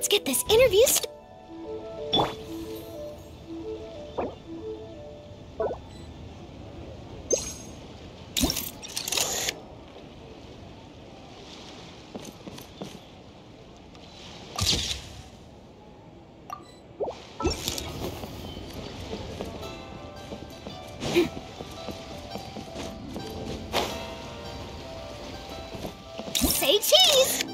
Let's get this interview Say cheese!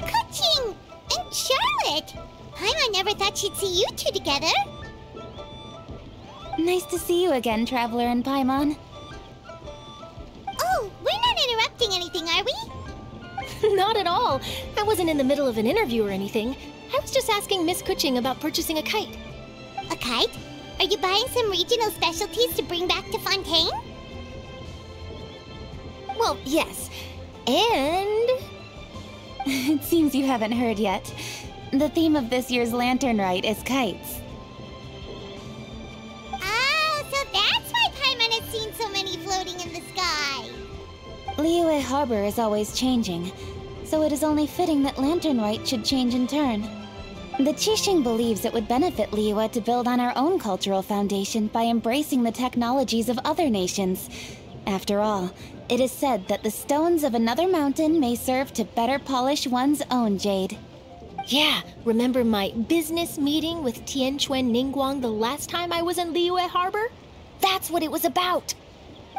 Kuching and Charlotte! Paimon never thought she'd see you two together. Nice to see you again, Traveler and Paimon. Oh, we're not interrupting anything, are we? Not at all. I wasn't in the middle of an interview or anything. I was just asking Miss Kuching about purchasing a kite. A kite? Are you buying some regional specialties to bring back to Fontaine? Well, yes. And... It seems you haven't heard yet. The theme of this year's Lantern Rite is kites. Oh, so that's why Paimon has seen so many floating in the sky. Liyue Harbor is always changing, so it is only fitting that Lantern Rite should change in turn. The Qixing believes it would benefit Liyue to build on our own cultural foundation by embracing the technologies of other nations. After all, it is said that the stones of another mountain may serve to better polish one's own jade. yeah, remember my business meeting with Tianquan Ningguang the last time I was in Liyue Harbor? That's what it was about.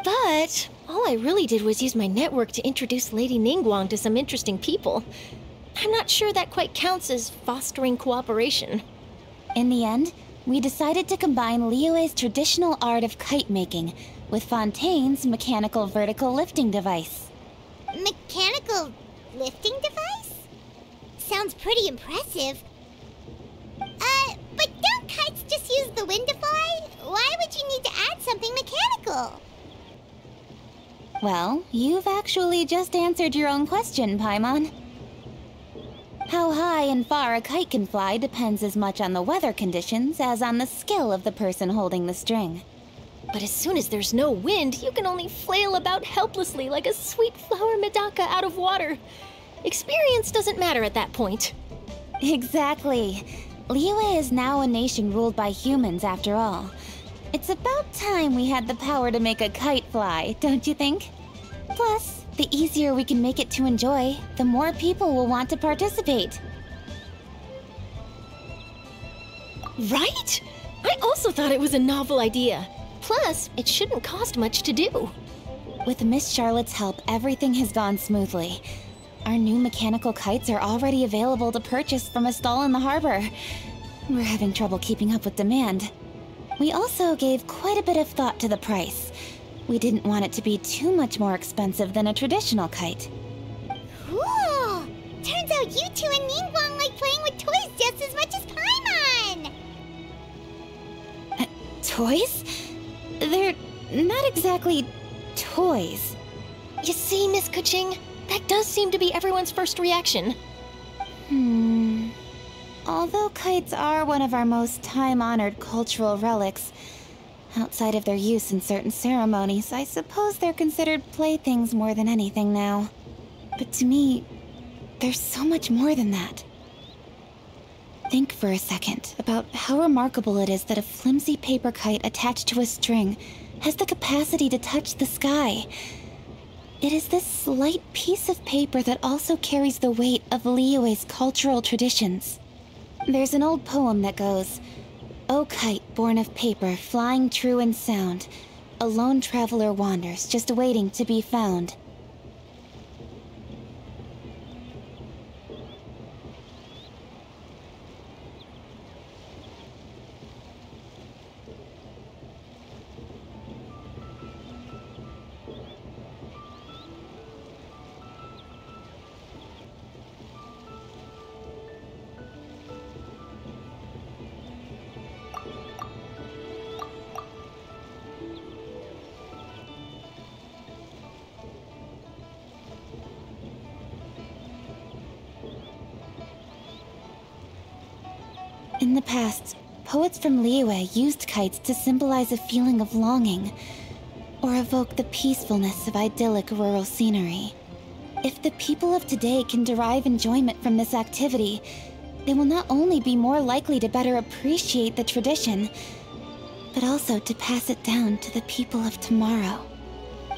But all I really did was use my network to introduce Lady Ningguang to some interesting people. I'm not sure that quite counts as fostering cooperation. In the end, we decided to combine Liyue's traditional art of kite making with Fontaine's mechanical vertical lifting device. Mechanical lifting device? Sounds pretty impressive. But don't kites just use the wind to fly? Why would you need to add something mechanical? Well, you've actually just answered your own question, Paimon. How high and far a kite can fly depends as much on the weather conditions as on the skill of the person holding the string. But as soon as there's no wind, you can only flail about helplessly like a sweet flower medaka out of water. Experience doesn't matter at that point. Exactly. Liyue is now a nation ruled by humans, after all. It's about time we had the power to make a kite fly, don't you think? Plus, the easier we can make it to enjoy, the more people will want to participate. Right? I also thought it was a novel idea. Plus, it shouldn't cost much to do. With Miss Charlotte's help, everything has gone smoothly. Our new mechanical kites are already available to purchase from a stall in the harbor. We're having trouble keeping up with demand. We also gave quite a bit of thought to the price. We didn't want it to be too much more expensive than a traditional kite. Cool! Turns out you two and Ningguang like playing with toys just as much as Paimon! Toys? They're not exactly toys. You see, Miss Kuching, that does seem to be everyone's first reaction. Although kites are one of our most time-honored cultural relics, outside of their use in certain ceremonies, I suppose they're considered playthings more than anything now. But to me, there's so much more than that. Think for a second about how remarkable it is that a flimsy paper kite attached to a string has the capacity to touch the sky. It is this slight piece of paper that also carries the weight of Liyue's cultural traditions. There's an old poem that goes, "O kite born of paper, flying true and sound, a lone traveler wanders, just waiting to be found." In the past, poets from Liyue used kites to symbolize a feeling of longing, or evoke the peacefulness of idyllic rural scenery. If the people of today can derive enjoyment from this activity, they will not only be more likely to better appreciate the tradition, but also to pass it down to the people of tomorrow.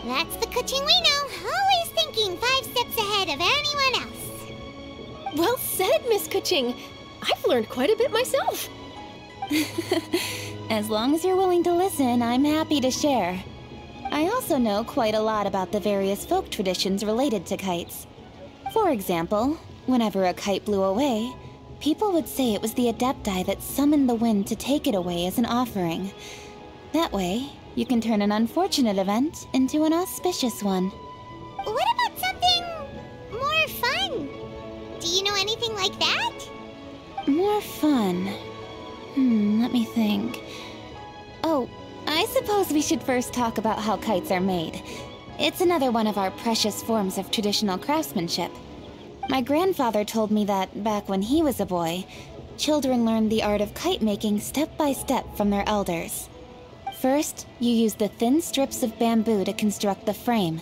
That's the Kuching we know, always thinking 5 steps ahead of anyone else. Well said, Miss Kuching. I've learned quite a bit myself. As long as you're willing to listen, I'm happy to share. I also know quite a lot about the various folk traditions related to kites. For example, whenever a kite blew away, people would say it was the Adepti that summoned the wind to take it away as an offering. That way, you can turn an unfortunate event into an auspicious one. What about something more fun? Do you know anything like that? More fun? Let me think. Oh, I suppose we should first talk about how kites are made. It's another one of our precious forms of traditional craftsmanship. My grandfather told me that, back when he was a boy, children learned the art of kite making step by step from their elders. First, you use the thin strips of bamboo to construct the frame.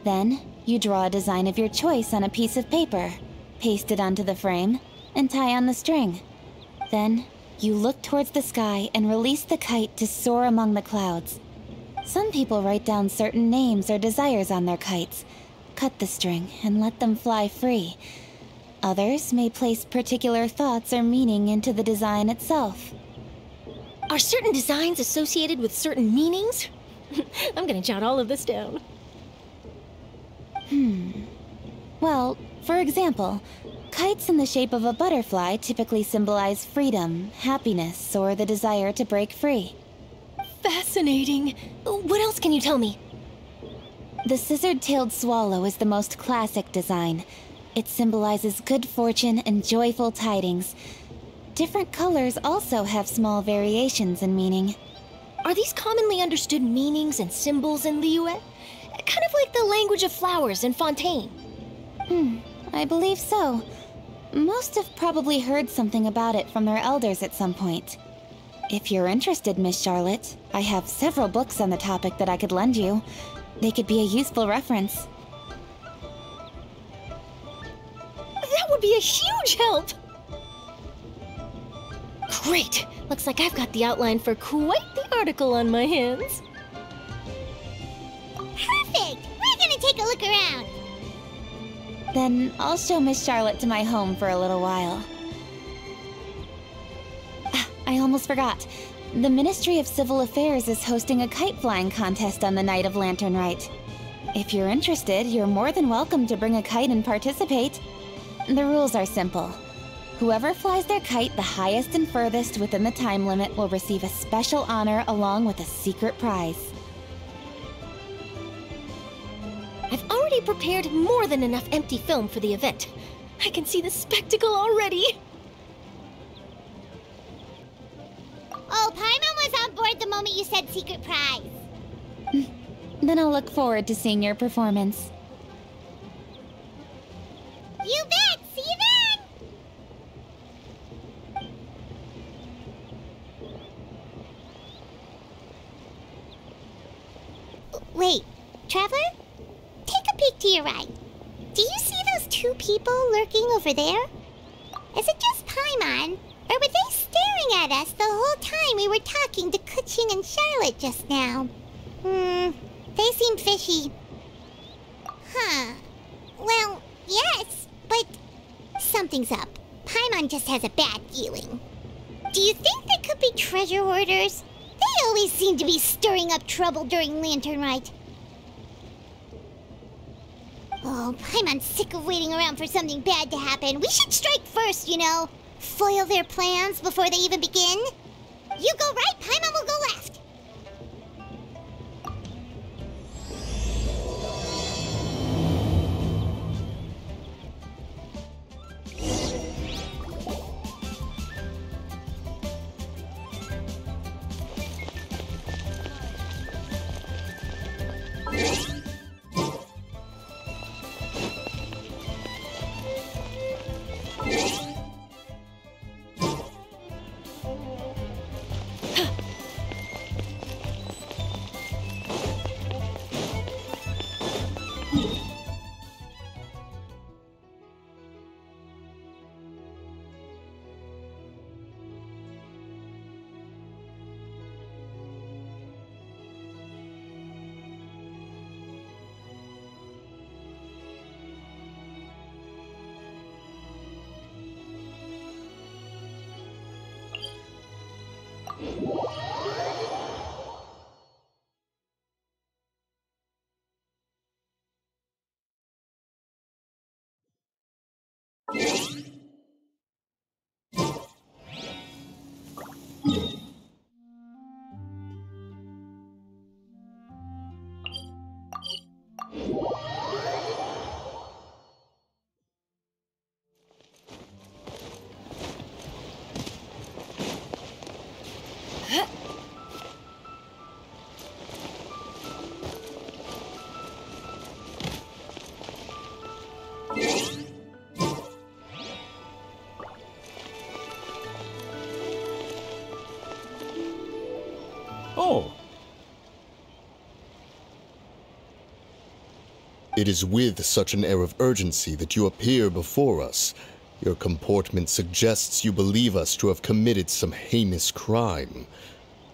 Then, you draw a design of your choice on a piece of paper, paste it onto the frame, and tie on the string. Then, you look towards the sky and release the kite to soar among the clouds. Some people write down certain names or desires on their kites, cut the string, and let them fly free. Others may place particular thoughts or meaning into the design itself. Are certain designs associated with certain meanings? I'm gonna jot all of this down. Well, for example, kites in the shape of a butterfly typically symbolize freedom, happiness, or the desire to break free. Fascinating. What else can you tell me? The scissored-tailed swallow is the most classic design. It symbolizes good fortune and joyful tidings. Different colors also have small variations in meaning. Are these commonly understood meanings and symbols in Liyue? Kind of like the language of flowers in Fontaine. I believe so. Most have probably heard something about it from their elders at some point. If you're interested, Miss Charlotte, I have several books on the topic that I could lend you. They could be a useful reference. That would be a huge help! Great! Looks like I've got the outline for quite the article on my hands. Perfect! We're gonna take a look around. Then I'll show Miss Charlotte to my home for a little while. I almost forgot. The Ministry of Civil Affairs is hosting a kite flying contest on the night of Lantern Rite. If you're interested, you're more than welcome to bring a kite and participate. The rules are simple. Whoever flies their kite the highest and furthest within the time limit will receive a special honor along with a secret prize. I've already prepared more than enough empty film for the event. I can see the spectacle already. Oh, Paimon was on board the moment you said secret prize. Then I'll look forward to seeing your performance. You bet! See you then! Wait, Traveler? Take a peek to your right. Do you see those 2 people lurking over there? Is it just Paimon, or were they staring at us the whole time we were talking to Kuching and Charlotte just now? They seem fishy. Huh. Well, yes, but something's up. Paimon just has a bad feeling. Do you think they could be treasure hoarders? They always seem to be stirring up trouble during Lantern Rite. Oh, Paimon's sick of waiting around for something bad to happen. We should strike first, you know. Foil their plans before they even begin. You go right, Paimon will go left. Oh. It is with such an air of urgency that you appear before us. Your comportment suggests you believe us to have committed some heinous crime.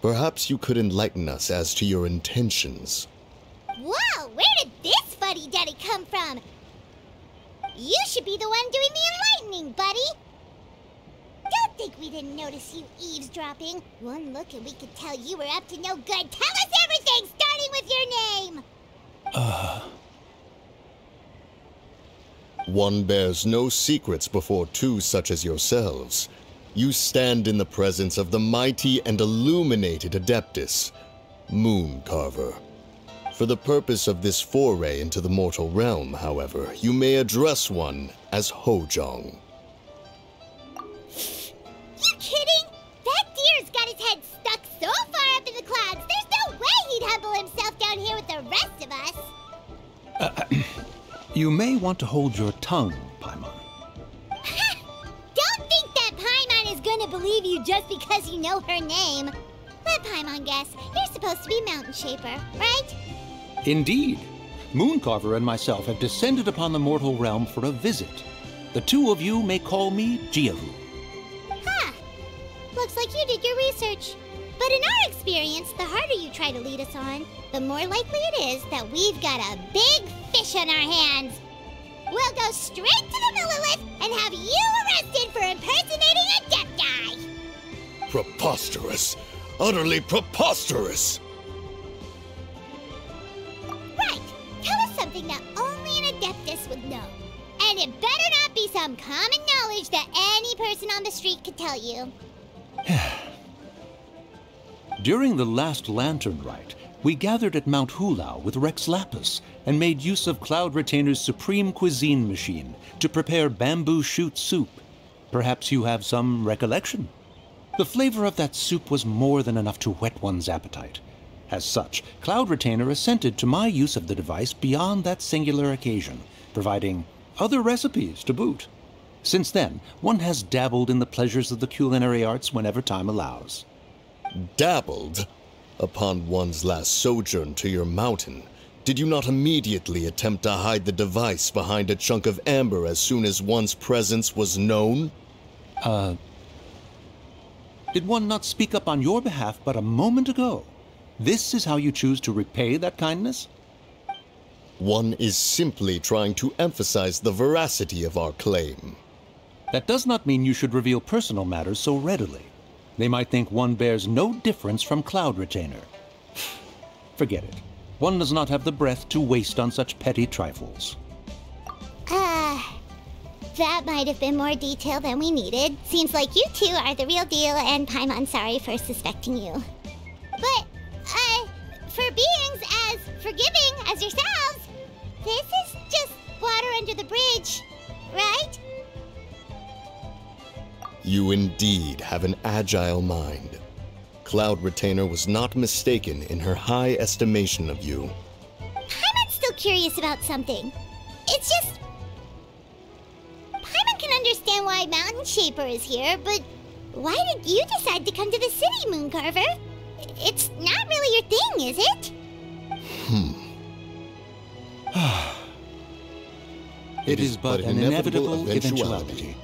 Perhaps you could enlighten us as to your intentions. Whoa, where did this fuddy-duddy come from? You should be the one doing the enlightening, buddy. Don't think we didn't notice you eavesdropping. One look and we could tell you were up to no good. Tell us everything, starting with your name! One bears no secrets before two such as yourselves. You stand in the presence of the mighty and illuminated Adeptus, Mooncarver. For the purpose of this foray into the mortal realm, however, you may address one as Hojong. You kidding? That deer's got his head stuck so far up in the clouds, there's no way he'd humble himself down here with the rest of us. You may want to hold your tongue, Paimon. Don't think that Paimon is gonna believe you just because you know her name. Let Paimon guess. You're supposed to be Mountain Shaper, right? Indeed. Mooncarver and myself have descended upon the mortal realm for a visit. The two of you may call me Jiahu. Huh. Looks like you did your research. But in our experience, the harder you try to lead us on, the more likely it is that we've got a big fish on our hands. We'll go straight to the Millilith and have you arrested for impersonating a Adepti. Preposterous! Utterly preposterous! Right. Tell us something that only an Adeptus would know. And it better not be some common knowledge that any person on the street could tell you. During the last Lantern Rite, we gathered at Mount Hulao with Rex Lapis and made use of Cloud Retainer's supreme cuisine machine to prepare bamboo shoot soup. Perhaps you have some recollection? The flavor of that soup was more than enough to whet one's appetite. As such, Cloud Retainer assented to my use of the device beyond that singular occasion, providing other recipes to boot. Since then, one has dabbled in the pleasures of the culinary arts whenever time allows. Dabbled? Upon one's last sojourn to your mountain, did you not immediately attempt to hide the device behind a chunk of amber as soon as one's presence was known? Did one not speak up on your behalf but a moment ago? This is how you choose to repay that kindness? One is simply trying to emphasize the veracity of our claim. That does not mean you should reveal personal matters so readily. They might think one bears no difference from Cloud Retainer. Forget it. One does not have the breath to waste on such petty trifles. That might have been more detail than we needed. Seems like you two are the real deal, and Paimon's sorry for suspecting you. But, for beings as forgiving as yourselves, this is just water under the bridge, right? You indeed have an agile mind. Cloud Retainer was not mistaken in her high estimation of you. Paimon's still curious about something. It's just... Paimon can understand why Mountain Shaper is here, but why did you decide to come to the city, Mooncarver? It's not really your thing, is it? It is but an inevitable eventuality.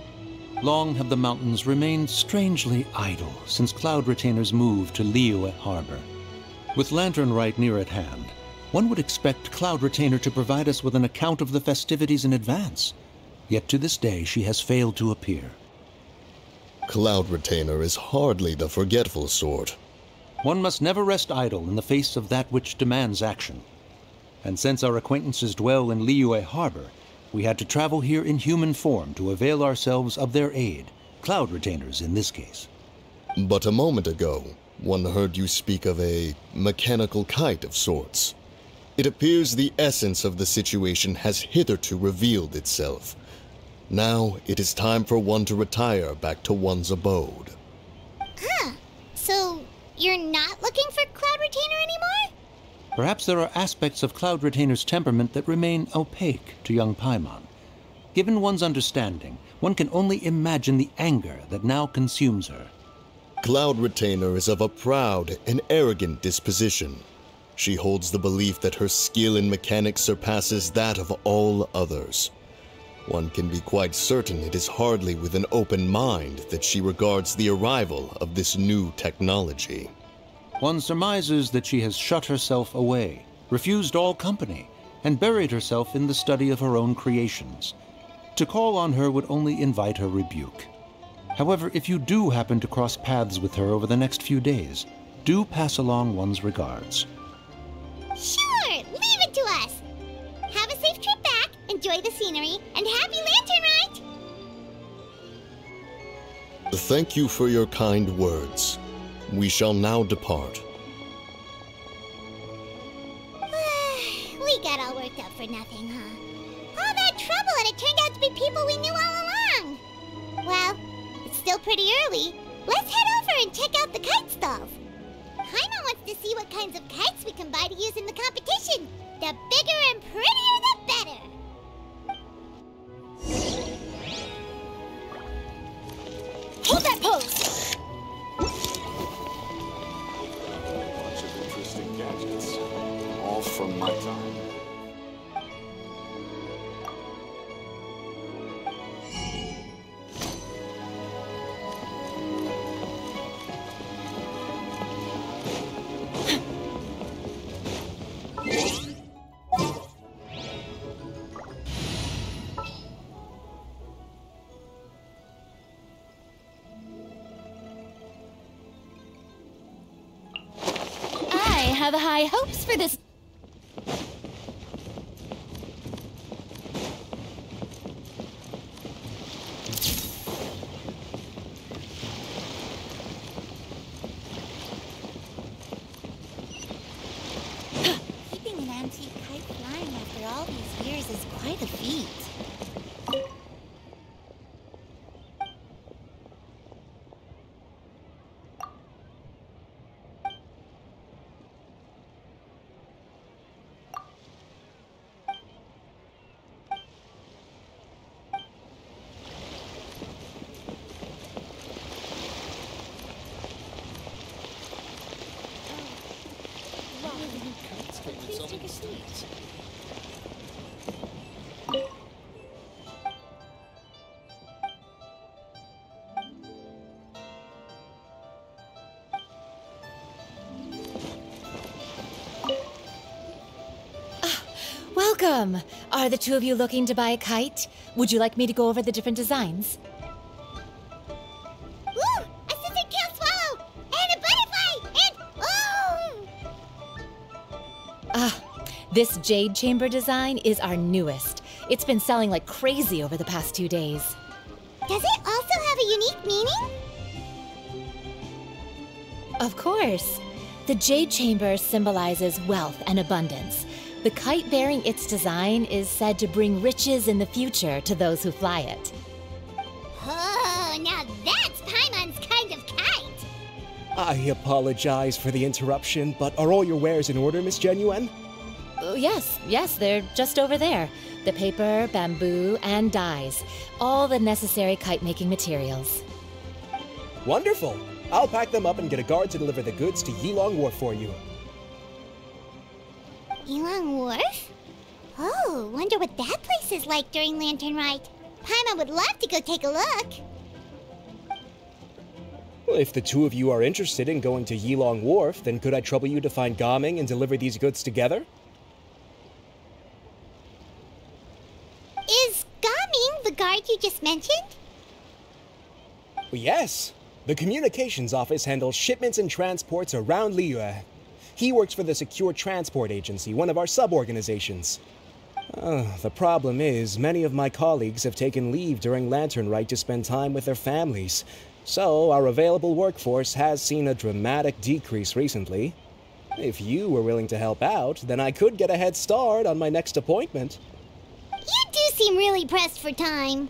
Long have the mountains remained strangely idle since Cloud Retainer's move to Liyue Harbor. With Lantern Rite near at hand, one would expect Cloud Retainer to provide us with an account of the festivities in advance. Yet to this day she has failed to appear. Cloud Retainer is hardly the forgetful sort. One must never rest idle in the face of that which demands action. And since our acquaintances dwell in Liyue Harbor, we had to travel here in human form to avail ourselves of their aid, Cloud Retainers in this case. But a moment ago, one heard you speak of a mechanical kite of sorts. It appears the essence of the situation has hitherto revealed itself. Now it is time for one to retire back to one's abode. So you're not looking for Cloud Retainer anymore? Perhaps there are aspects of Cloud Retainer's temperament that remain opaque to young Paimon. Given one's understanding, one can only imagine the anger that now consumes her. Cloud Retainer is of a proud and arrogant disposition. She holds the belief that her skill in mechanics surpasses that of all others. One can be quite certain it is hardly with an open mind that she regards the arrival of this new technology. One surmises that she has shut herself away, refused all company, and buried herself in the study of her own creations. To call on her would only invite her rebuke. However, if you do happen to cross paths with her over the next few days, do pass along one's regards. Sure, leave it to us. Have a safe trip back, enjoy the scenery, and happy Lantern Rite! Thank you for your kind words. We shall now depart. We got all worked up for nothing, huh? All that trouble and it turned out to be people we knew all along. Well, it's still pretty early. Let's head over and check out the kite stalls. Paimon wants to see what kinds of kites we can buy to use in the competition. The bigger and prettier, the better. Hold that pose! Bunch of interesting gadgets, all from my time. I have high hopes for this. Keeping an antique kite flying after all these years is quite a feat. Please take a seat. Welcome! Are the two of you looking to buy a kite? Would you like me to go over the different designs? Ooh! A scissor-tail swallow! And a butterfly! And... oh! This jade chamber design is our newest. It's been selling like crazy over the past 2 days. Does it also have a unique meaning? Of course. The jade chamber symbolizes wealth and abundance. The kite bearing its design is said to bring riches in the future to those who fly it. Oh, now that's Paimon's kind of kite! I apologize for the interruption, but are all your wares in order, Miss Genuine? Oh, yes, they're just over there. The paper, bamboo, and dyes. All the necessary kite-making materials. Wonderful! I'll pack them up and get a guard to deliver the goods to Yilong Wharf for you. Yilong Wharf? Oh, wonder what that place is like during Lantern Rite. Paimon would love to go take a look. Well, if the two of you are interested in going to Yilong Wharf, then could I trouble you to find Gaming and deliver these goods together? Is Gaming the guard you just mentioned? Well, yes. The communications office handles shipments and transports around Liyue. He works for the Secure Transport Agency, one of our sub-organizations. The problem is, many of my colleagues have taken leave during Lantern Rite to spend time with their families. So, our available workforce has seen a dramatic decrease recently. If you were willing to help out, then I could get a head start on my next appointment. You do seem really pressed for time.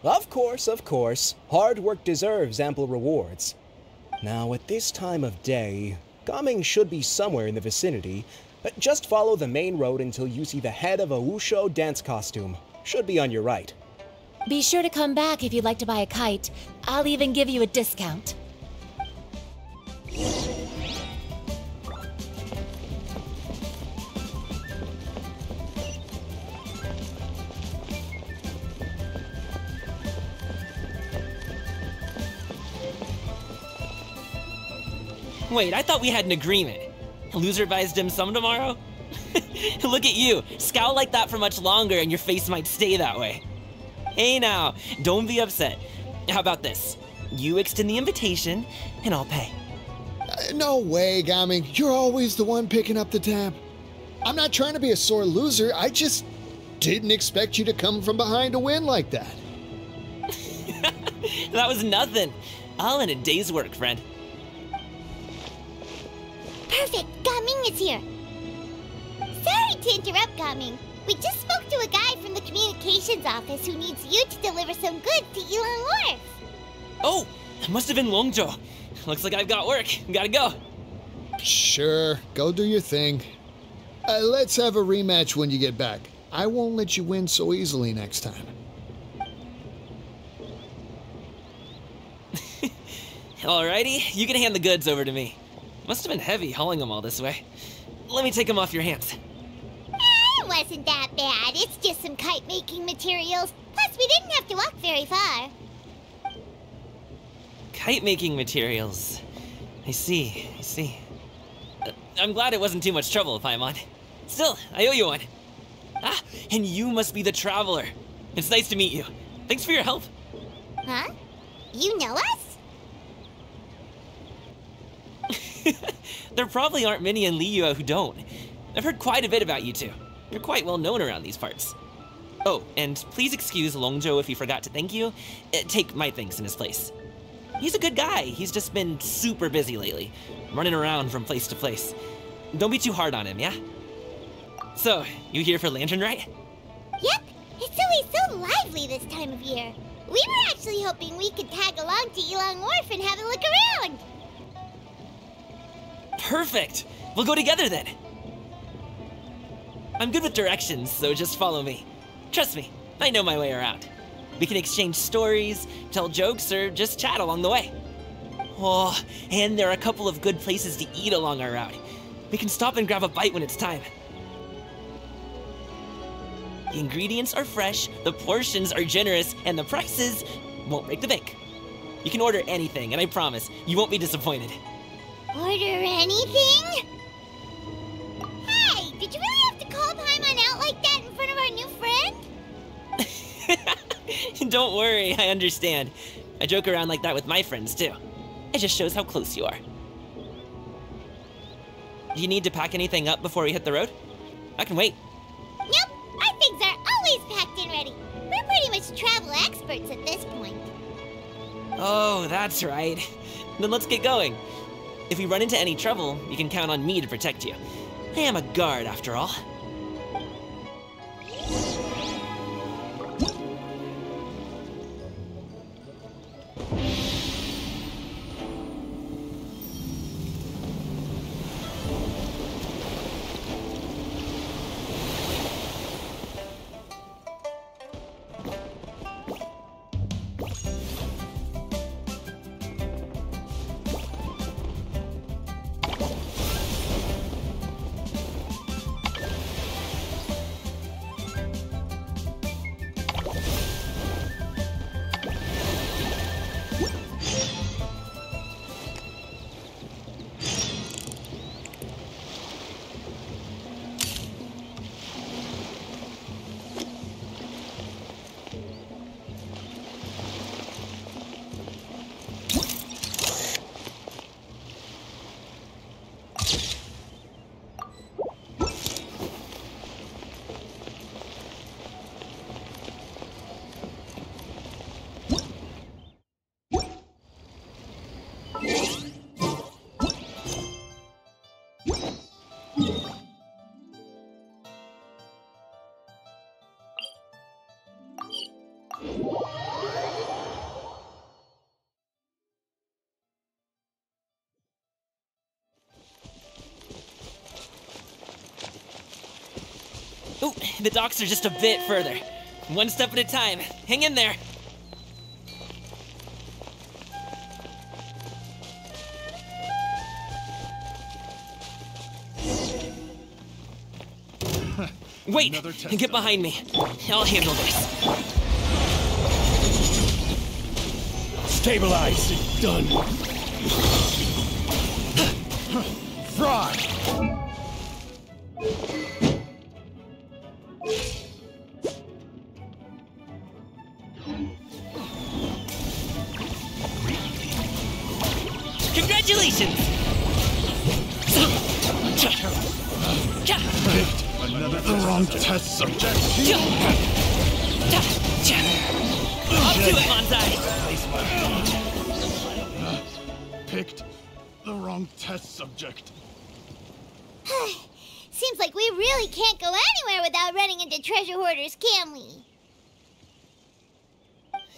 Of course. Hard work deserves ample rewards. Now, at this time of day, Gaming should be somewhere in the vicinity. Just follow the main road until you see the head of a Wushu dance costume. Should be on your right. Be sure to come back if you'd like to buy a kite. I'll even give you a discount. Wait, I thought we had an agreement. Loser buys dim sum tomorrow? Look at you, scowl like that for much longer and your face might stay that way. Hey now, don't be upset. How about this? You extend the invitation, and I'll pay. No way, Gaming. You're always the one picking up the tab. I'm not trying to be a sore loser. I just didn't expect you to come from behind to win like that. That was nothing. All in a day's work, friend. Perfect! Gaming is here! Sorry to interrupt, Gaming. We just spoke to a guy from the communications office who needs you to deliver some goods to Yilong Wharf. Oh, it must have been Longzhou. Looks like I've got work. Gotta go. Sure, go do your thing. Let's have a rematch when you get back. I won't let you win so easily next time. Alrighty, you can hand the goods over to me. Must have been heavy hauling them all this way. Let me take them off your hands. It wasn't that bad. It's just some kite-making materials. Plus, we didn't have to walk very far. Kite-making materials. I see. I'm glad it wasn't too much trouble, Paimon. Still, I owe you one. Ah, and you must be the traveler. It's nice to meet you. Thanks for your help. Huh? You know us? There probably aren't many in Liyue who don't. I've heard quite a bit about you two. You're quite well known around these parts. Oh, and please excuse Longzhou if he forgot to thank you. Take my thanks in his place. He's a good guy. He's just been super busy lately, running around from place to place. Don't be too hard on him, yeah? So, you here for Lantern Rite? Yep. It's always so lively this time of year. We were actually hoping we could tag along to Yilong Wharf and have a look around. Perfect! We'll go together then! I'm good with directions, so just follow me. Trust me, I know my way around. We can exchange stories, tell jokes, or just chat along the way. Oh, and there are a couple of good places to eat along our route. We can stop and grab a bite when it's time. The ingredients are fresh, the portions are generous, and the prices won't break the bank. You can order anything, and I promise, you won't be disappointed. Order anything? Hey, did you really have to call Paimon out like that in front of our new friend? Don't worry, I understand. I joke around like that with my friends, too. It just shows how close you are. Do you need to pack anything up before we hit the road? I can wait. Nope, our things are always packed and ready. We're pretty much travel experts at this point. Oh, that's right. Then let's get going. If we run into any trouble, you can count on me to protect you. I am a guard, after all. Ooh, the docks are just a bit further. One step at a time. Hang in there. Wait! Get behind me. I'll handle this. Stabilize. Done. Fry. Congratulations! The wrong test subject. Up to it, Bonsai! Picked the wrong test subject. Seems like we really can't go anywhere without running into treasure hoarders, can we?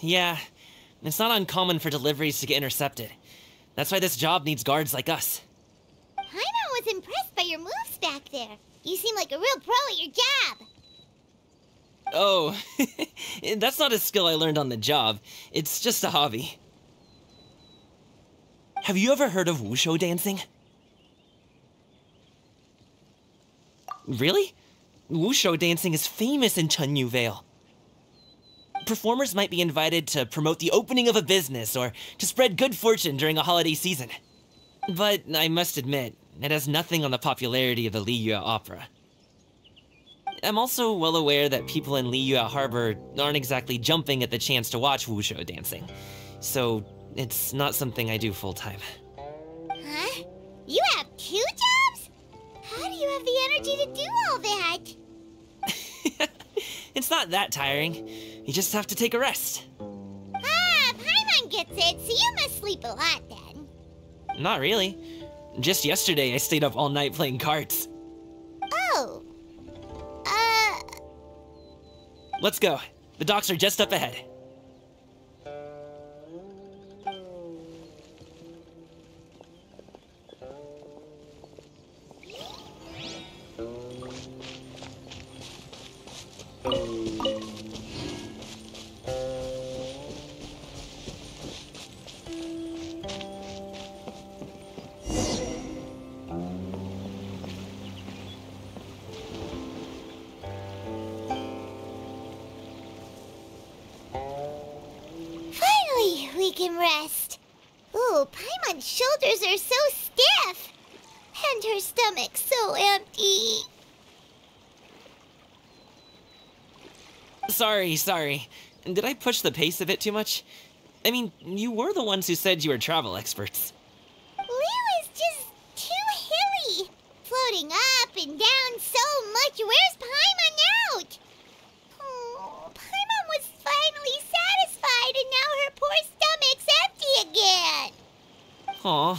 Yeah, it's not uncommon for deliveries to get intercepted. That's why this job needs guards like us. Paimon was impressed by your moves back there. You seem like a real pro at your job. Oh, that's not a skill I learned on the job. It's just a hobby. Have you ever heard of wushu dancing? Really? Wushu dancing is famous in Chunyu Vale. Performers might be invited to promote the opening of a business or to spread good fortune during a holiday season. But I must admit, it has nothing on the popularity of the Liyue Opera. I'm also well aware that people in Liyue Harbor aren't exactly jumping at the chance to watch wushu dancing, so it's not something I do full-time. Huh? You have 2 jobs? How do you have the energy to do all that? It's not that tiring. You just have to take a rest. Ah, Paimon gets it, so you must sleep a lot then. Not really. Just yesterday, I stayed up all night playing cards. Oh. Let's go. The docks are just up ahead. We can rest. Ooh, Paimon's shoulders are so stiff. And her stomach so empty. Sorry. Did I push the pace a bit too much? I mean, you were the ones who said you were travel experts. Liyue is just too hilly. Floating up and down so much. Where's Paimon out? Oh, Paimon was finally satisfied and now her poor stomach's empty again. Aw,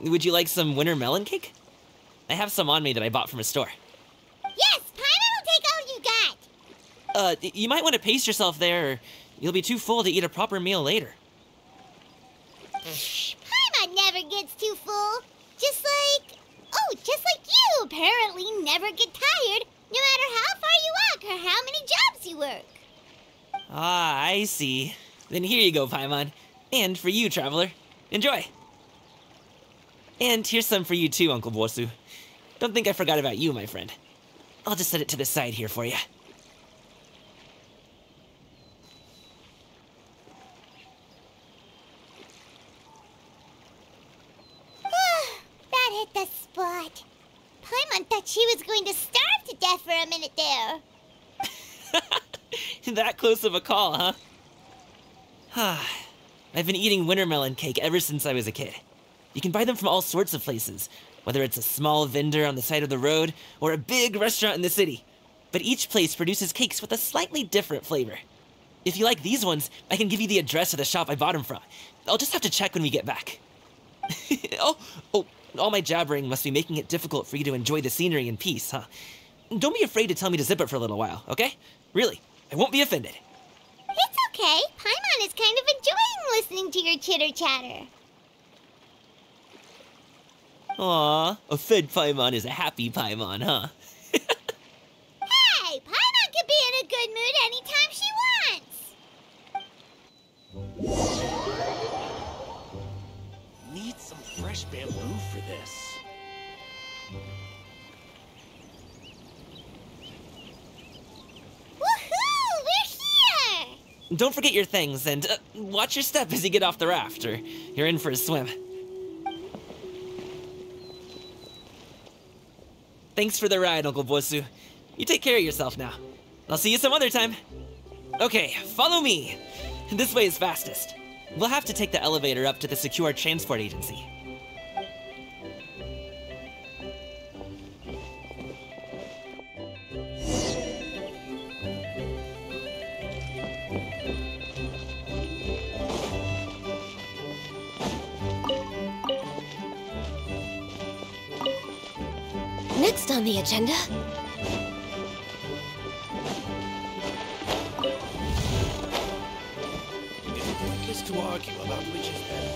would you like some winter melon cake? I have some on me that I bought from a store. Yes, Paimon will take all you got. You might want to pace yourself there, or you'll be too full to eat a proper meal later. Paimon never gets too full. Just like you apparently never get tired, no matter how far you walk or how many jobs you work. Ah, I see. Then here you go, Paimon. And for you, traveler. Enjoy. And here's some for you too, Uncle Bosu. Don't think I forgot about you, my friend. I'll just set it to the side here for you. That hit the spot. Paimon thought she was going to starve to death for a minute there. That close of a call, huh? I've been eating winter melon cake ever since I was a kid. You can buy them from all sorts of places, whether it's a small vendor on the side of the road or a big restaurant in the city. But each place produces cakes with a slightly different flavor. If you like these ones, I can give you the address of the shop I bought them from. I'll just have to check when we get back. Oh, all my jabbering must be making it difficult for you to enjoy the scenery in peace, huh? Don't be afraid to tell me to zip it for a little while, okay? Really, I won't be offended. It's okay. Paimon is kind of enjoying listening to your chitter-chatter. Aw, a fed Paimon is a happy Paimon, huh? Hey, Paimon can be in a good mood anytime she this. Woohoo! We're here! Don't forget your things, and watch your step as you get off the raft, or you're in for a swim. Thanks for the ride, Uncle Bosu. You take care of yourself now. I'll see you some other time. Okay, follow me. This way is fastest. We'll have to take the elevator up to the secure transport agency. Next on the agenda... Just to argue about which is better.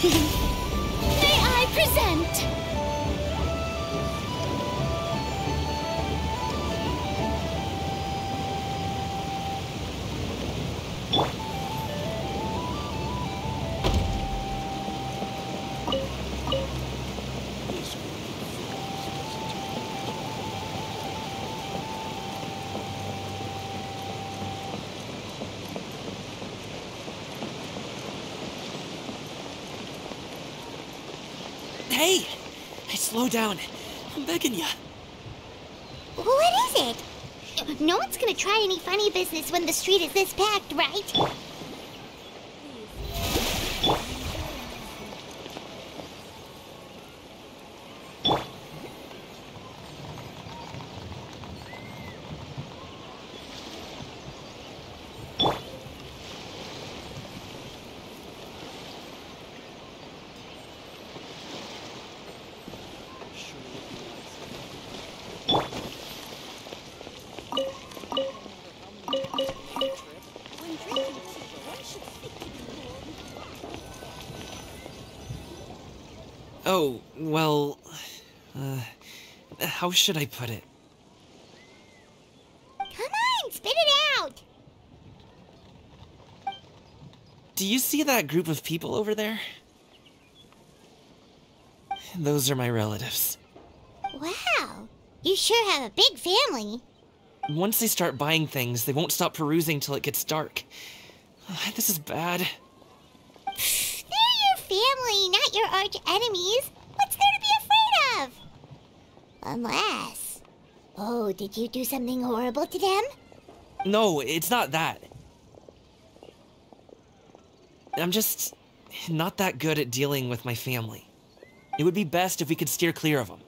May I present? Hey! Slow down. I'm begging ya. What is it? No one's gonna try any funny business when the street is this packed, right? Oh, well... how should I put it? Come on, spit it out! Do you see that group of people over there? Those are my relatives. Wow, you sure have a big family. Once they start buying things, they won't stop perusing till it gets dark. This is bad. They're your family, not your arch enemies. What's there to be afraid of? Unless... Oh, did you do something horrible to them? No, it's not that. I'm just not that good at dealing with my family. It would be best if we could steer clear of them.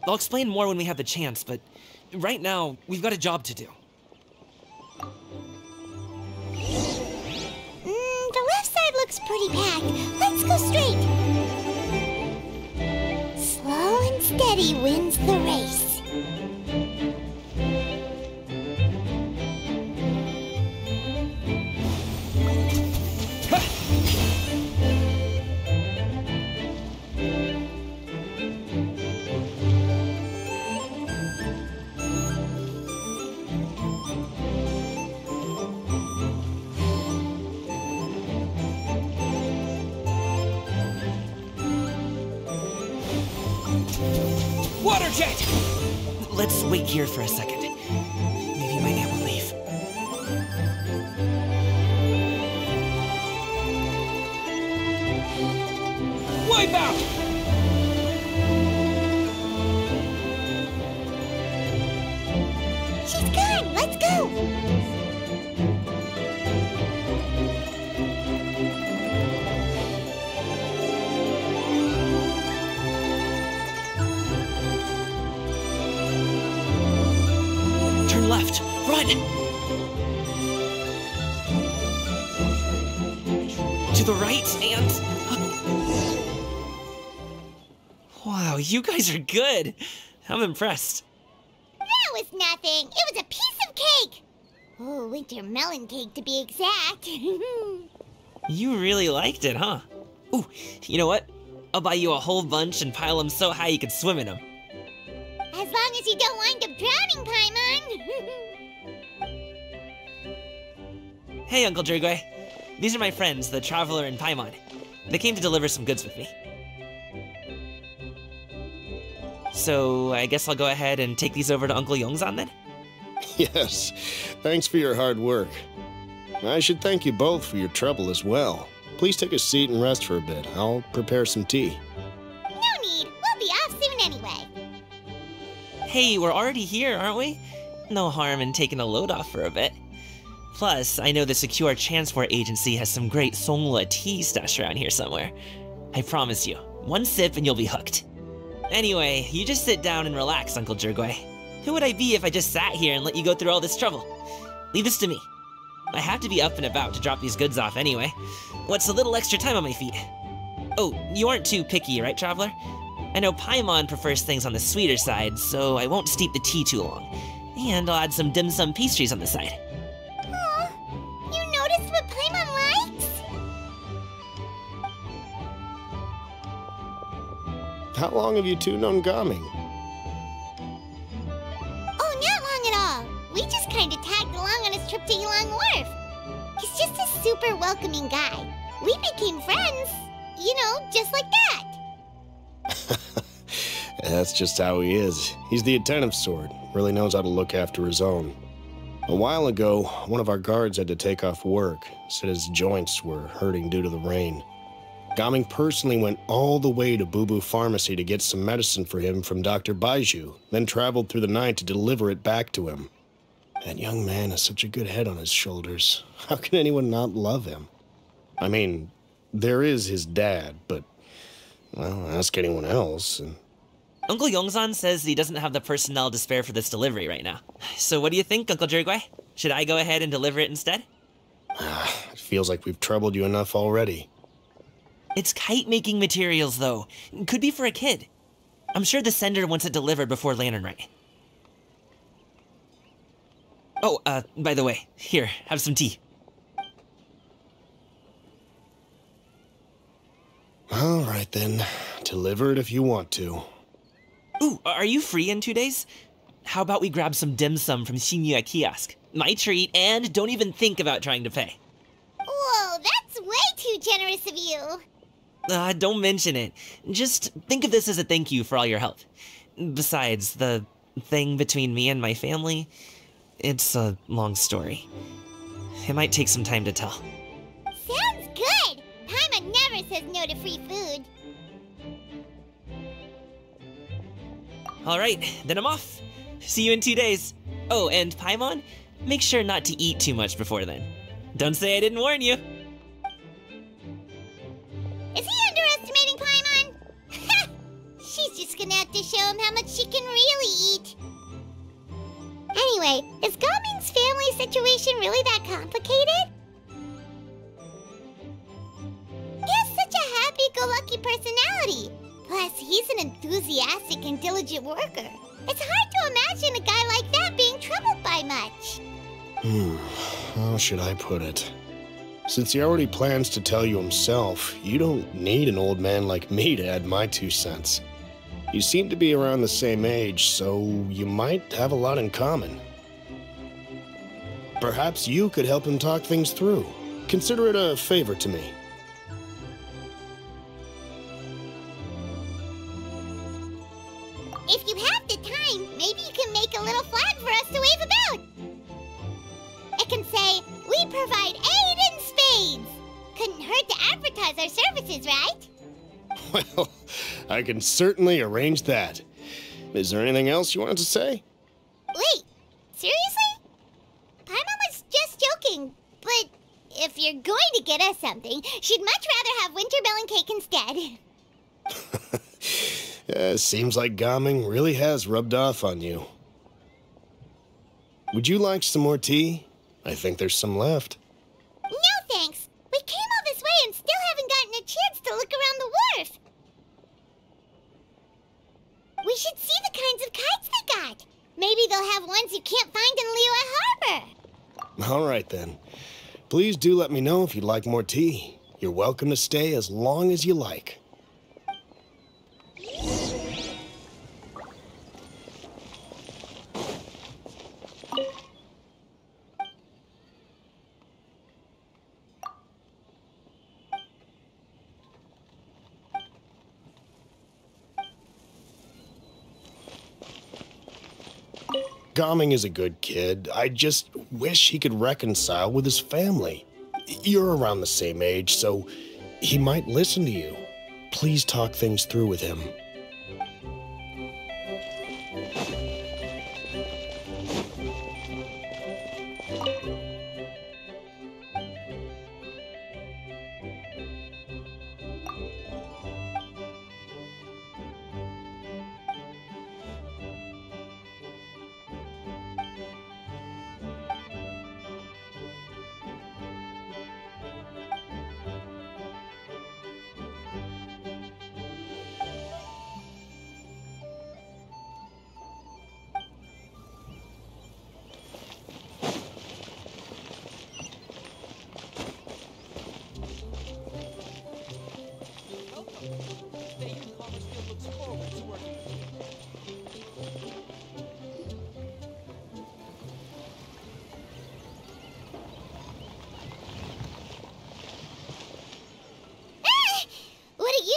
I'll explain more when we have the chance, but right now, we've got a job to do. The left side looks pretty packed. Let's go straight. Slow and steady wins the race. Water jet! Let's wait here for a second. Maybe my aunt will leave. Wipe out! She's gone. Let's go. What? To the right and... Wow, you guys are good. I'm impressed. That was nothing. It was a piece of cake. Oh, winter melon cake to be exact. You really liked it, huh? Ooh, you know what? I'll buy you a whole bunch and pile them so high you could swim in them. As long as you don't wind up drowning, Paimon. Hey, Uncle Jirgwe. These are my friends, the Traveler and Paimon. They came to deliver some goods with me. So, I guess I'll go ahead and take these over to Uncle Yongzan then? Yes, thanks for your hard work. I should thank you both for your trouble as well. Please take a seat and rest for a bit. I'll prepare some tea. No need. We'll be off soon anyway. Hey, we're already here, aren't we? No harm in taking a load off for a bit. Plus, I know the Secure Transport Agency has some great Songhua tea stashed around here somewhere. I promise you, one sip and you'll be hooked. Anyway, you just sit down and relax, Uncle Jirgwe. Who would I be if I just sat here and let you go through all this trouble? Leave this to me. I have to be up and about to drop these goods off anyway. What's a little extra time on my feet? Oh, you aren't too picky, right, Traveler? I know Paimon prefers things on the sweeter side, so I won't steep the tea too long. And I'll add some dim sum pastries on the side. Aw, you noticed what Paimon likes? How long have you two known Gaming? Oh, not long at all. We just kind of tagged along on his trip to Yulong Wharf. He's just a super welcoming guy. We became friends, you know, just like that. That's just how he is. He's the attentive sort, really knows how to look after his own. A while ago, one of our guards had to take off work, said his joints were hurting due to the rain. Gaming personally went all the way to Boo Boo Pharmacy to get some medicine for him from Dr. Baiju, then traveled through the night to deliver it back to him. That young man has such a good head on his shoulders. How can anyone not love him? I mean, there is his dad, but, well, ask anyone else. And... Uncle Yongzan says he doesn't have the personnel to spare for this delivery right now. So what do you think, Uncle Jirgwe? Should I go ahead and deliver it instead? It feels like we've troubled you enough already. It's kite-making materials, though. Could be for a kid. I'm sure the sender wants it delivered before Lantern Rite. Oh, by the way, here, have some tea. All right, then. Deliver it if you want to. Ooh, are you free in 2 days? How about we grab some dim sum from Shinya Kiosk? My treat, and don't even think about trying to pay. Whoa, that's way too generous of you. Don't mention it. Just think of this as a thank you for all your help. Besides, the thing between me and my family, it's a long story. It might take some time to tell. Sounds good. Paimon never says no to free food. Alright, then I'm off. See you in 2 days. Oh, and Paimon, make sure not to eat too much before then. Don't say I didn't warn you. Is he underestimating Paimon? Ha! She's just gonna have to show him how much she can really eat. Anyway, is Gaming's family situation really that complicated? He has such a happy-go-lucky personality. Plus, he's an enthusiastic and diligent worker. It's hard to imagine a guy like that being troubled by much. How should I put it? Since he already plans to tell you himself, you don't need an old man like me to add my 2 cents. You seem to be around the same age, so you might have a lot in common. Perhaps you could help him talk things through. Consider it a favor to me. If you have the time, maybe you can make a little flag for us to wave about. It can say, "We provide aid in spades." Couldn't hurt to advertise our services, right? Well, I can certainly arrange that. Is there anything else you wanted to say? Wait, seriously? Paimon was just joking, but if you're going to get us something, she'd much rather have winter melon cake instead. Seems like Gaming really has rubbed off on you. Would you like some more tea? I think there's some left. No thanks. We came all this way and still haven't gotten a chance to look around the wharf. We should see the kinds of kites they got. Maybe they'll have ones you can't find in Liyue Harbor. All right, then. Please do let me know if you'd like more tea. You're welcome to stay as long as you like. Gaming is a good kid. I just wish he could reconcile with his family. You're around the same age, so he might listen to you. Please talk things through with him.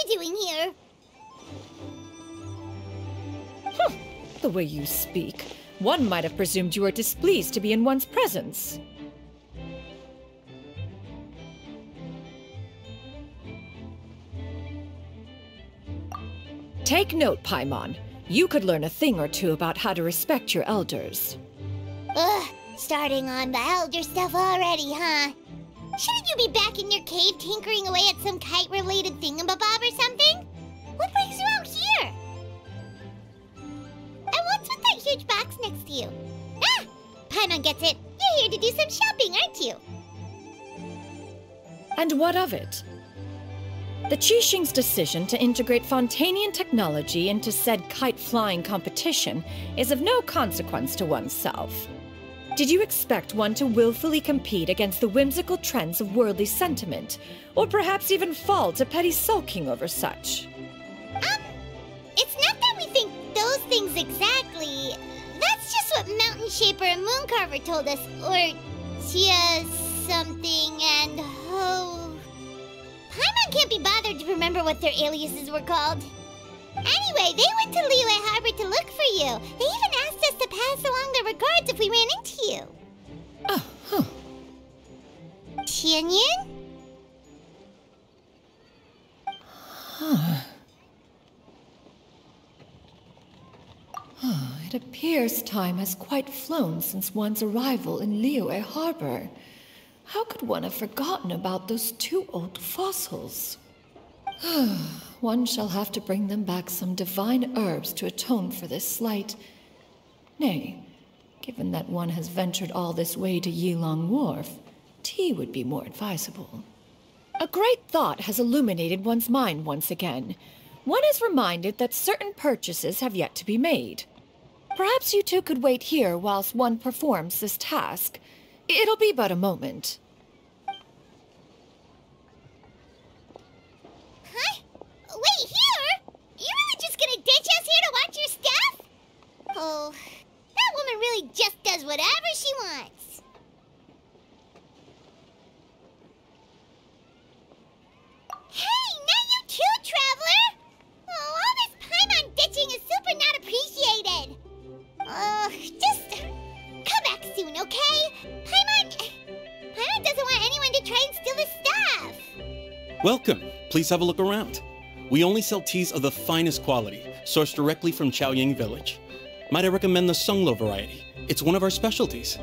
Doing here? The way you speak, one might have presumed you were displeased to be in one's presence. Take note, Paimon. You could learn a thing or two about how to respect your elders. Ugh, starting on the elder stuff already, huh? Shouldn't you be back in your cave tinkering away at some kite-related thingamabob or something? What brings you out here? And what's with that huge box next to you? Ah! Paimon gets it. You're here to do some shopping, aren't you? And what of it? The Qixing's decision to integrate Fontanian technology into said kite-flying competition is of no consequence to oneself. Did you expect one to willfully compete against the whimsical trends of worldly sentiment, or perhaps even fall to petty sulking over such? It's not that we think those things exactly. That's just what Mountain Shaper and Mooncarver told us, or Tia something and Ho. Paimon can't be bothered to remember what their aliases were called. Anyway, they went to Liyue Harbor to look for you. They even asked us to pass along their regards if we ran into you. Oh, huh. Tianyin? It appears time has quite flown since one's arrival in Liyue Harbor. How could one have forgotten about those two old fossils? One shall have to bring them back some divine herbs to atone for this slight. Nay, given that one has ventured all this way to Yilong Wharf, tea would be more advisable. A great thought has illuminated one's mind once again. One is reminded that certain purchases have yet to be made. Perhaps you two could wait here whilst one performs this task. It'll be but a moment. Huh? Wait, here? You really just gonna ditch us here to watch your stuff? Oh, that woman really just does whatever she wants. Hey, not you too, Traveler! Oh, all this Paimon ditching is super not appreciated. Just come back soon, okay? Paimon doesn't want anyone to try and steal his stuff. Welcome. Please have a look around. We only sell teas of the finest quality, sourced directly from Chaoying Village. Might I recommend the Sunglo variety? It's one of our specialties.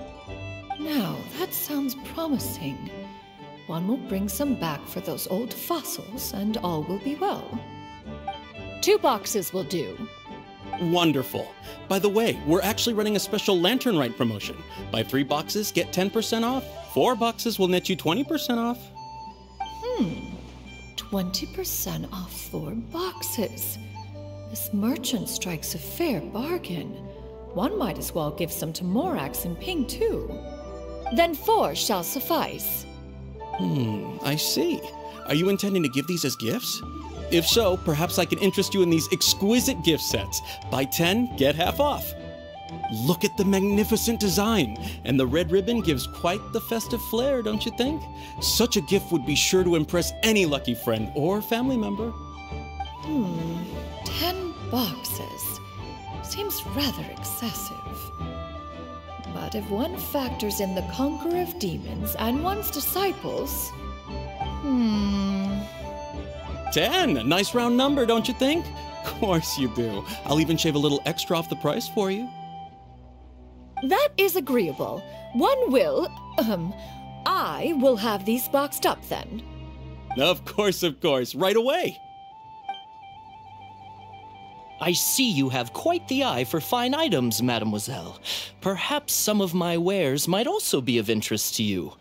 Now, that sounds promising. One will bring some back for those old fossils, and all will be well. 2 boxes will do. Wonderful. By the way, we're actually running a special Lantern Rite promotion. Buy 3 boxes, get 10% off. 4 boxes will net you 20% off. 20% off 4 boxes. This merchant strikes a fair bargain. One might as well give some to Morax and Ping, too. Then 4 shall suffice. I see. Are you intending to give these as gifts? If so, perhaps I can interest you in these exquisite gift sets. Buy 10, get half off. Look at the magnificent design, and the red ribbon gives quite the festive flair, don't you think? Such a gift would be sure to impress any lucky friend or family member. 10 boxes. Seems rather excessive. But if one factors in the conqueror of demons and one's disciples... 10! A nice round number, don't you think? Of course you do. I'll even shave a little extra off the price for you. That is agreeable. One will, I will have these boxed up then. Of course, right away. I see you have quite the eye for fine items, mademoiselle. Perhaps some of my wares might also be of interest to you.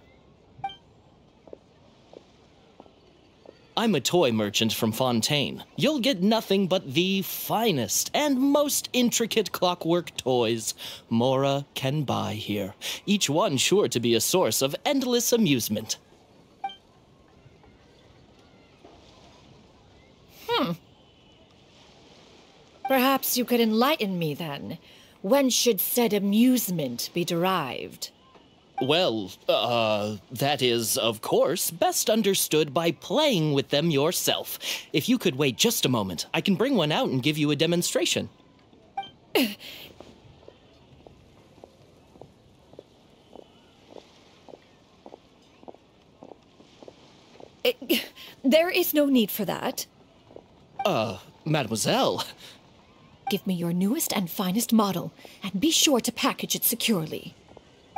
I'm a toy merchant from Fontaine. You'll get nothing but the finest and most intricate clockwork toys Mora can buy here, each one sure to be a source of endless amusement. Perhaps you could enlighten me then. When should said amusement be derived? Well, that is, of course, best understood by playing with them yourself. If you could wait just a moment, I can bring one out and give you a demonstration. There is no need for that. Mademoiselle. Give me your newest and finest model, and be sure to package it securely.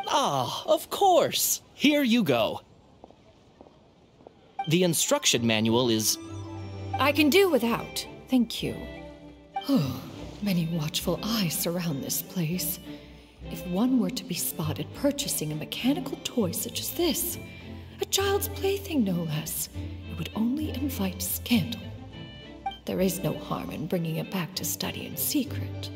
Ah, of course. Here you go. The instruction manual is... I can do without, thank you. Many watchful eyes surround this place. If one were to be spotted purchasing a mechanical toy such as this, a child's plaything no less, it would only invite scandal. There is no harm in bringing it back to study in secret.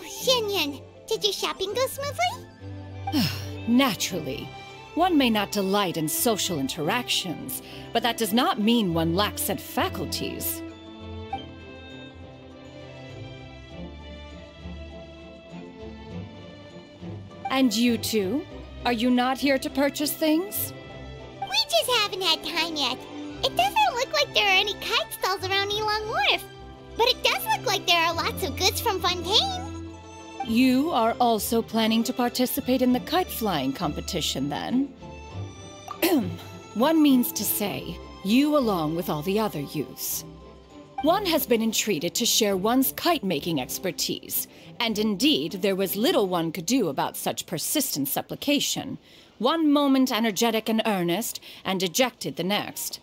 Xianyan, did your shopping go smoothly? Naturally. One may not delight in social interactions, but that does not mean one lacks said faculties. And you two? Are you not here to purchase things? We just haven't had time yet. It doesn't look like there are any kite stalls around Elong Wharf, but it does look like there are lots of goods from Fontaine. You are also planning to participate in the kite flying competition, then? One means to say, you along with all the other youths. One has been entreated to share one's kite-making expertise, and indeed there was little one could do about such persistent supplication. One moment energetic and earnest, and dejected the next.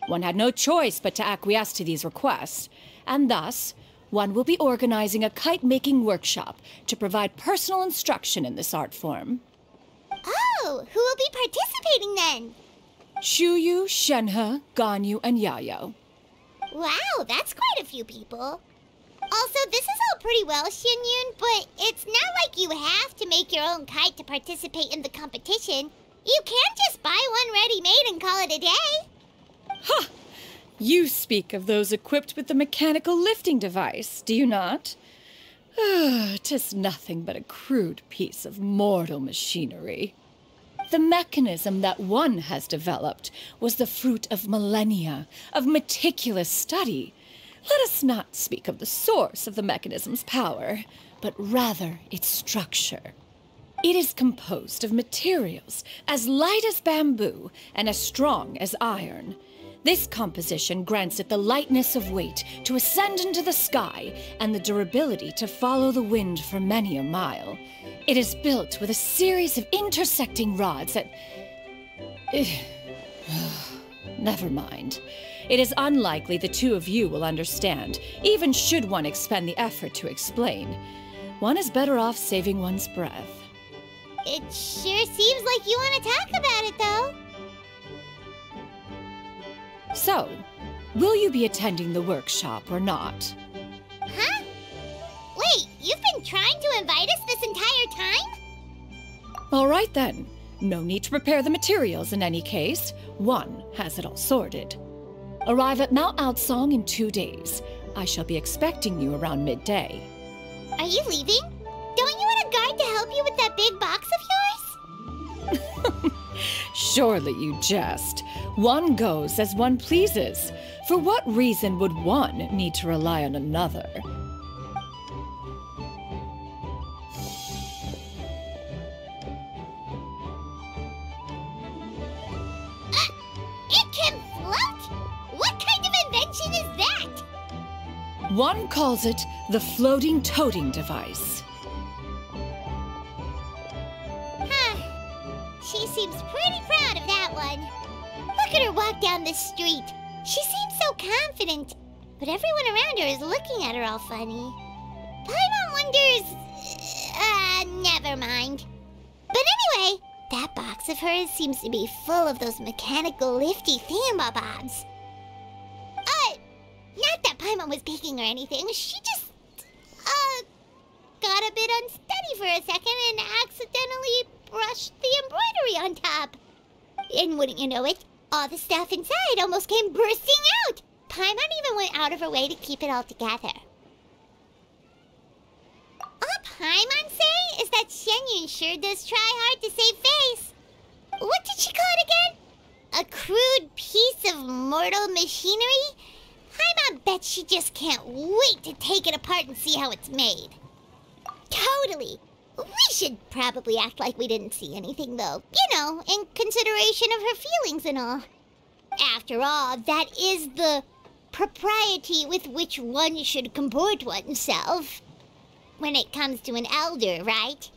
One had no choice but to acquiesce to these requests, and thus, one will be organizing a kite-making workshop to provide personal instruction in this art form. Oh, who will be participating then? Shuyu, Shenhe, Ganyu, and Yayo. Wow, that's quite a few people. Also, this is all pretty well, Xianyun, but it's not like you have to make your own kite to participate in the competition. You can't just buy one ready-made and call it a day. Ha! You speak of those equipped with the mechanical lifting device, do you not? 'Tis nothing but a crude piece of mortal machinery. The mechanism that one has developed was the fruit of millennia of meticulous study. Let us not speak of the source of the mechanism's power, but rather its structure. It is composed of materials as light as bamboo and as strong as iron. This composition grants it the lightness of weight to ascend into the sky and the durability to follow the wind for many a mile. It is built with a series of intersecting rods that... Never mind. It is unlikely the two of you will understand, even should one expend the effort to explain. One is better off saving one's breath. It sure seems like you want to talk about it, though. So, will you be attending the workshop or not? Huh? Wait, you've been trying to invite us this entire time? All right then. No need to prepare the materials in any case. One has it all sorted. Arrive at Mount Outsong in 2 days. I shall be expecting you around midday. Are you leaving? Don't you want a guard to help you with that big box of yours? Surely you jest. One goes as one pleases. For what reason would one need to rely on another? It can float? What kind of invention is that? One calls it the floating toting device. She seems pretty proud of that one. Look at her walk down the street. She seems so confident, but everyone around her is looking at her all funny. Paimon wonders... never mind. But anyway, that box of hers seems to be full of those mechanical lifty thingamabobs. Not that Paimon was peeking or anything. She just, got a bit unsteady for a second and accidentally brushed the embroidery on top. And wouldn't you know it, all the stuff inside almost came bursting out. Paimon even went out of her way to keep it all together. All Paimon say is that Shenyun sure does try hard to save face. What did she call it again? A crude piece of mortal machinery? Paimon bets she just can't wait to take it apart and see how it's made. Totally. We should probably act like we didn't see anything, though. You know, in consideration of her feelings and all. After all, that is the propriety with which one should comport oneself. When it comes to an elder, right?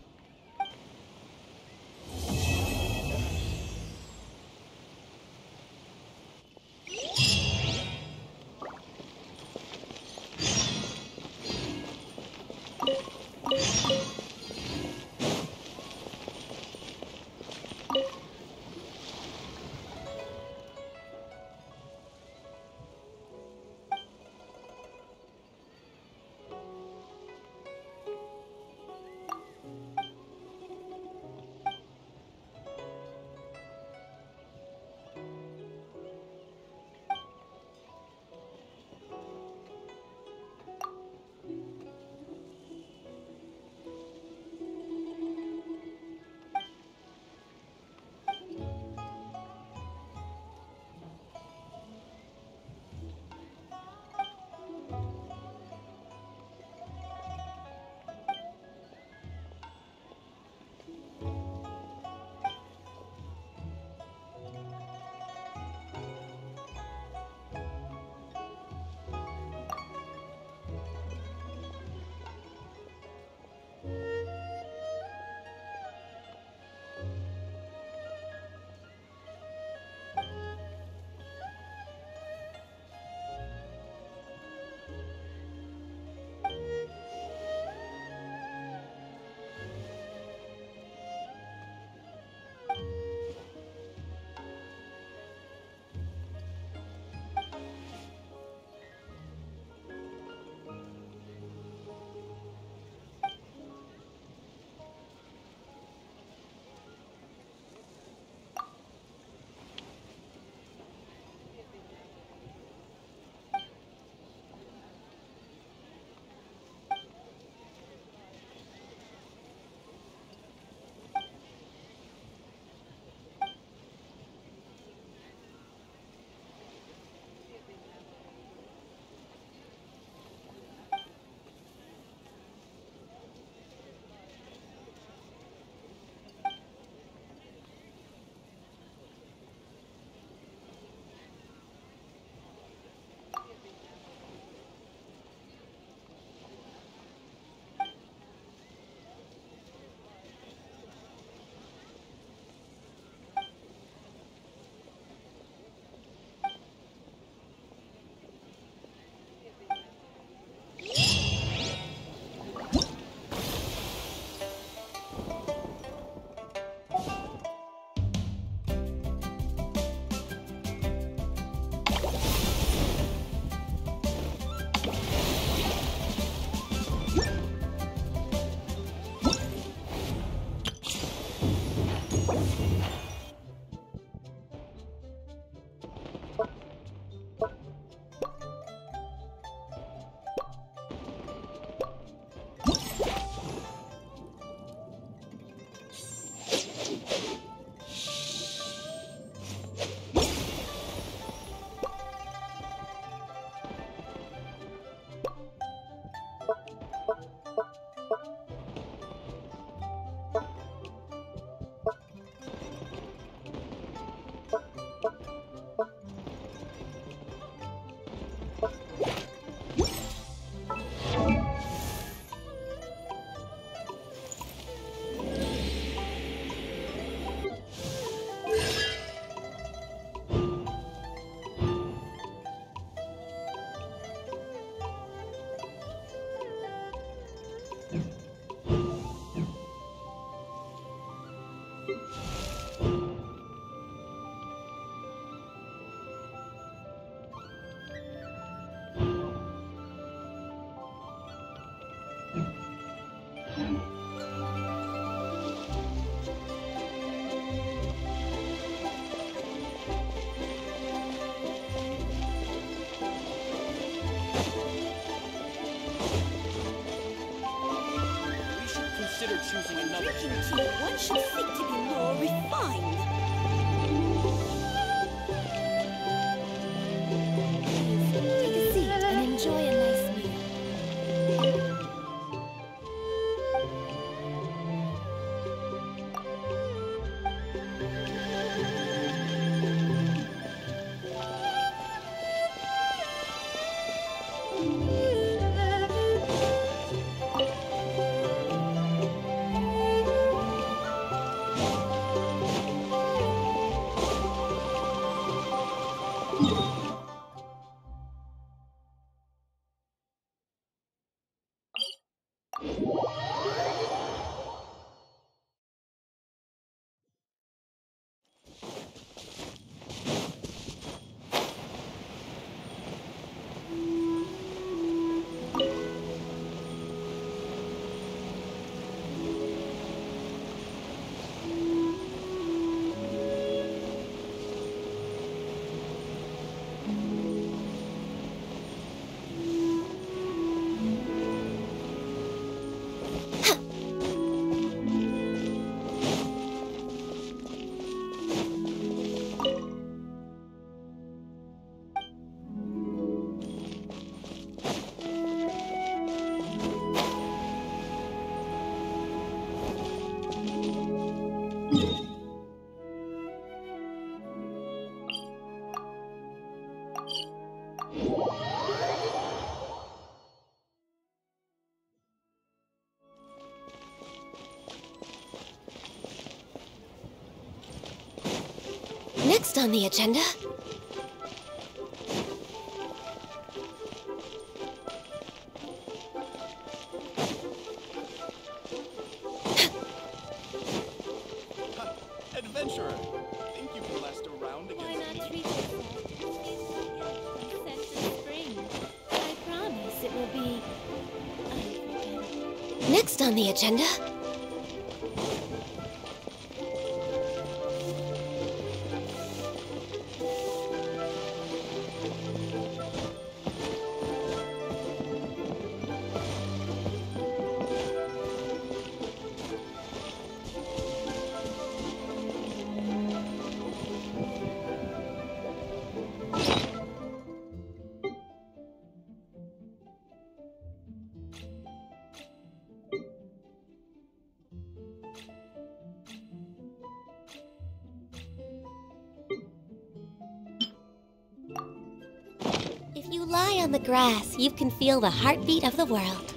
choosing another. Drinking tea, one should seek to be more refined. Take a seat and enjoy a nice meal. Next on the agenda... Adventurer, think you can last a round against me? Why not treat yourself? Consent to spring. I promise it will be... unforgettable. Next on the agenda... If you lie on the grass, you can feel the heartbeat of the world.